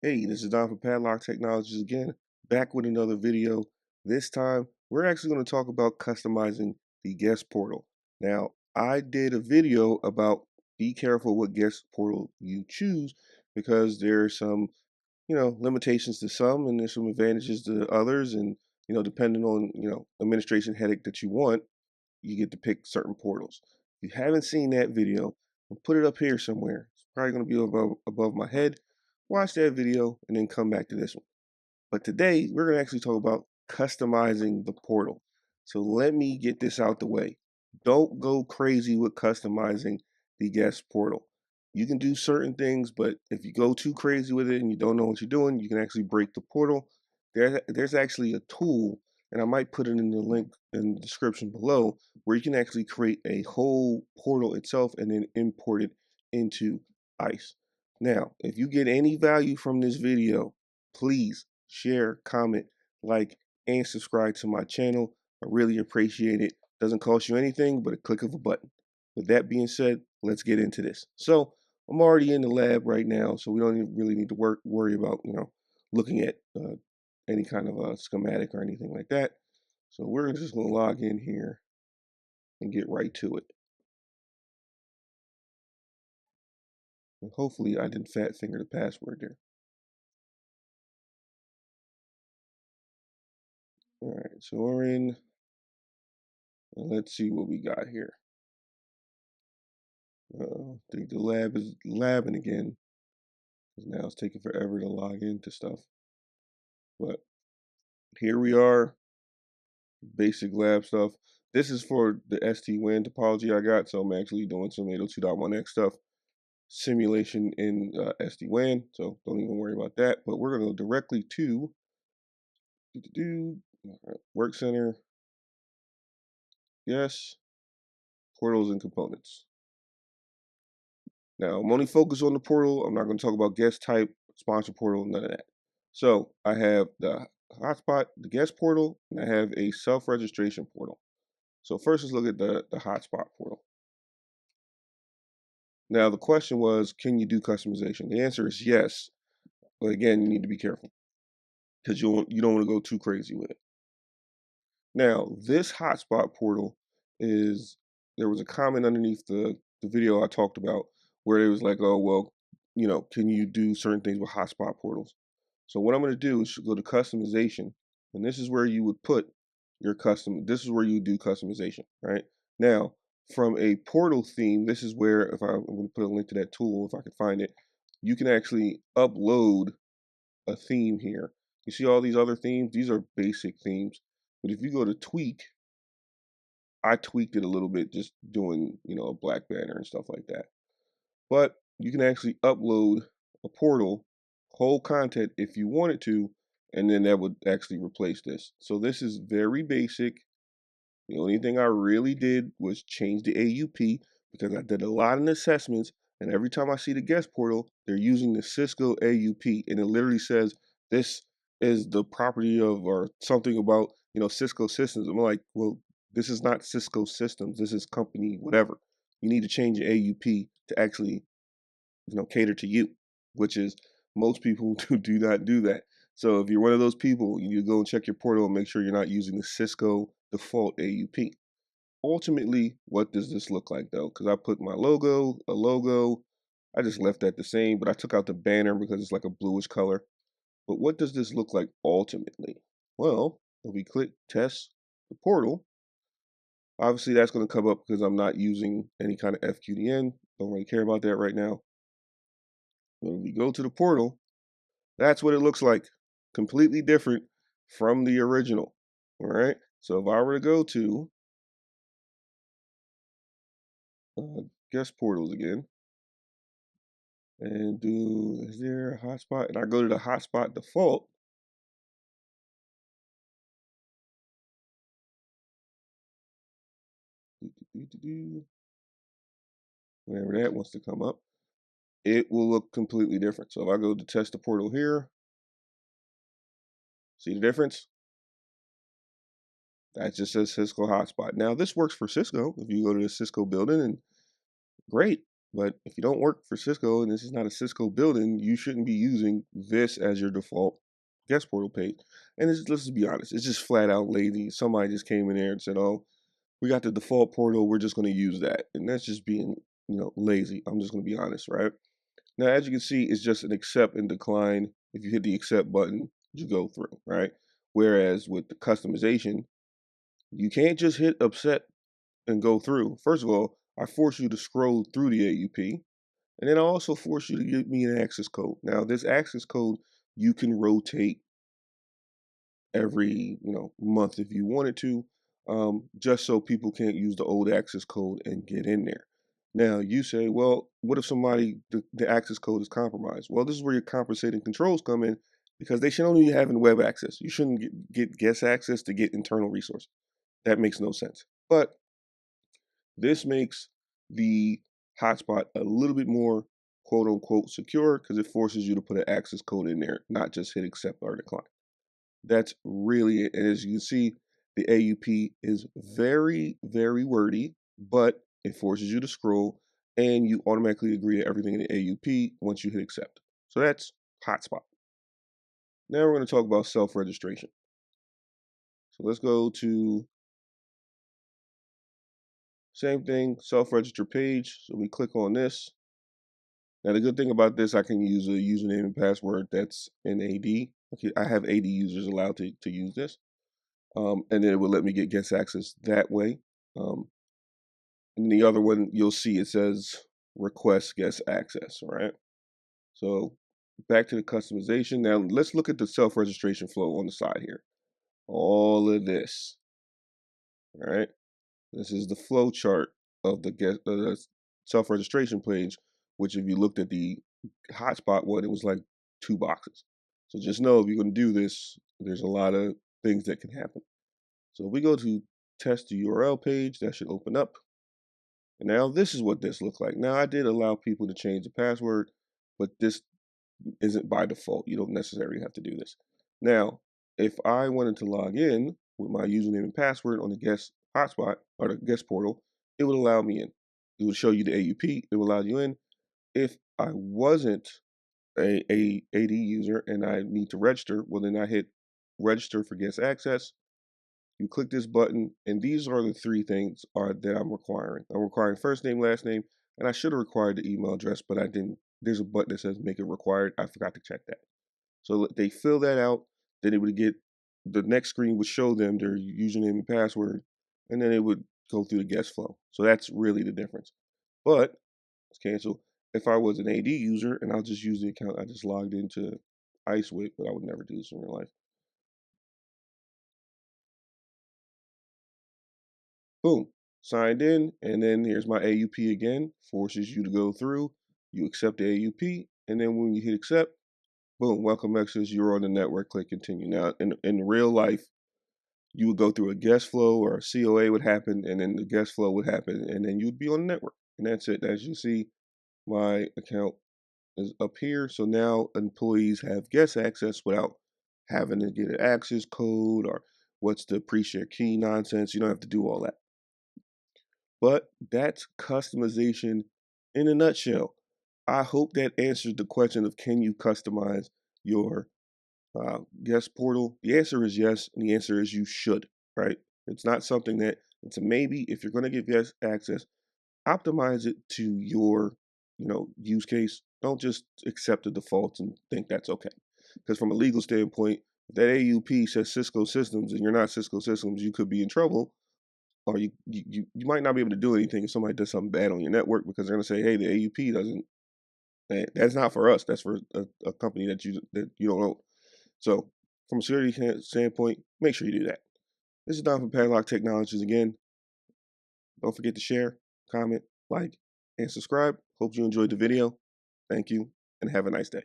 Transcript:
Hey, this is Don from Padlock Technologies again, back with another video. This time, we're actually going to talk about customizing the guest portal. Now, I did a video about be careful what guest portal you choose because there are some, limitations to some and there's some advantages to others. And, depending on, administration headache that you want, you get to pick certain portals. If you haven't seen that video, I'll put it up here somewhere. It's probably going to be above my head. Watch that video and then come back to this one. But today, we're going to actually talk about customizing the portal. So let me get this out the way. Don't go crazy with customizing the guest portal. You can do certain things, but if you go too crazy with it and you don't know what you're doing, you can actually break the portal. There's actually a tool, and I might put it in the link in the description below, where you can actually create a whole portal itself and then import it into ICE. Now, if you get any value from this video, please share, comment, like, and subscribe to my channel. I really appreciate it. Doesn't cost you anything but a click of a button. With that being said, let's get into this. So I'm already in the lab right now, so we don't really need to worry about looking at any kind of a schematic or anything like that. So we're just going to log in here and get right to it. And hopefully I didn't fat finger the password there. All right, so we're in. And let's see what we got here. I think the lab is labbing again, because now it's taking forever to log into stuff. But here we are, basic lab stuff. This is for the SD-WAN topology I got, so I'm actually doing some 802.1x stuff, simulation in SD-WAN, so don't even worry about that. But we're going to go directly to Work Center, yes, portals and components. Now, I'm only focused on the portal. I'm not going to talk about guest type, sponsor portal, none of that. So I have the hotspot, the guest portal, and I have a self-registration portal. So first, let's look at the hotspot portal. Now, the question was, can you do customization? The answer is yes, but again, you need to be careful because you don't want to go too crazy with it. Now, this hotspot portal is, there was a comment underneath the video I talked about where it was like, oh, well, can you do certain things with hotspot portals? So what I'm going to do is go to customization, and this is where you would put your this is where you do customization, right? Now, from a portal theme, this is where, if I'm going to put a link to that tool, if I can find it, you can actually upload a theme here. You see all these other themes? These are basic themes. But if you go to tweak, I tweaked it a little bit just doing, a black banner and stuff like that. But you can actually upload a portal, whole content if you wanted to, and then that would actually replace this. So this is very basic. The only thing I really did was change the AUP because I did a lot of assessments, and every time I see the guest portal, they're using the Cisco AUP, and it literally says this is the property of or something about Cisco systems. I'm like, well, this is not Cisco systems. This is company whatever. You need to change your AUP to actually cater to you, which is most people do not do that. So if you're one of those people, you need to go and check your portal and make sure you're not using the Cisco default AUP. Ultimately, what does this look like though? Because I put my logo, a logo, I just left that the same, but I took out the banner because it's like a bluish color. But what does this look like ultimately? Well, if we click test the portal, obviously that's going to come up because I'm not using any kind of FQDN. Don't really care about that right now. When we go to the portal, that's what it looks like. Completely different from the original. All right. So if I were to go to guest portals again and do, is there a hotspot? And I go to the hotspot default. Whenever that wants to come up, it will look completely different. So if I go to test the portal here, see the difference? That just says Cisco hotspot. Now this works for Cisco. If you go to the Cisco building, and great. But if you don't work for Cisco and this is not a Cisco building, you shouldn't be using this as your default guest portal page. And let's just be honest, it's just flat out lazy. Somebody just came in there and said, "Oh, we got the default portal. We're just going to use that," and that's just being, lazy. I'm just going to be honest, right? Now, as you can see, it's just an accept and decline. If you hit the accept button, you go through, right? Whereas with the customization, you can't just hit accept and go through. First of all, I force you to scroll through the AUP, and then I also force you to give me an access code. Now, this access code you can rotate every month if you wanted to, just so people can't use the old access code and get in there. Now you say, well, what if the access code is compromised? Well, this is where your compensating controls come in, because they should only be having web access. You shouldn't get guest access to get internal resources. That makes no sense. But this makes the hotspot a little bit more quote unquote secure, because it forces you to put an access code in there, not just hit accept or decline. That's really it. And as you can see, the AUP is very, very wordy, but it forces you to scroll and you automatically agree to everything in the AUP once you hit accept. So that's hotspot. Now we're going to talk about self-registration. So let's go to same thing, self-register page. So we click on this. Now the good thing about this, I can use a username and password that's in AD. Okay, I have AD users allowed to use this. And then it will let me get guest access that way. Um, and the other one, you'll see it says request guest access, all right? So back to the customization. Now let's look at the self-registration flow on the side here. All of this, all right? This is the flow chart of the self-registration page, which if you looked at the hotspot one, it was like 2 boxes. So just know if you're going to do this, there's a lot of things that can happen. So if we go to test the URL page, that should open up. And now this is what this looks like. Now I did allow people to change the password, but this isn't by default. You don't necessarily have to do this. Now, if I wanted to log in with my username and password on the guest hotspot or the guest portal, it would allow me in. It would show you the AUP. It would allow you in. If I wasn't a AD user and I need to register, well then I hit register for guest access. You click this button, and these are the 3 things that I'm requiring. I'm requiring first name, last name, and I should have required the email address, but I didn't. There's a button that says make it required. I forgot to check that. So they fill that out, then it would get, the next screen would show them their username and password, and then it would go through the guest flow. So that's really the difference. But let's cancel. If I was an AD user, and I'll just use the account I just logged into ISE with, but I would never do this in real life. Boom, signed in, and then here's my AUP again, forces you to go through, you accept the AUP, and then when you hit accept, boom, welcome message, you're on the network, click continue. Now, in real life, you would go through a guest flow or a COA would happen, and then the guest flow would happen, and then you'd be on the network. And that's it. As you see, my account is up here. So now employees have guest access without having to get an access code or what's the pre-share key nonsense. You don't have to do all that. But that's customization in a nutshell. I hope that answers the question of can you customize your guest portal? The answer is yes, and the answer is you should, right? It's not something that it's a maybe. If you're going to give guest access, optimize it to your, use case. Don't just accept the defaults and think that's okay. Because from a legal standpoint, if that AUP says Cisco Systems and you're not Cisco Systems, you could be in trouble, or you might not be able to do anything if somebody does something bad on your network, because they're going to say, hey, the AUP doesn't, that's not for us. That's for a company that you don't own. So from a security standpoint, make sure you do that. This is Don from Padlock Technologies again. Don't forget to share, comment, like, and subscribe. Hope you enjoyed the video. Thank you, and have a nice day.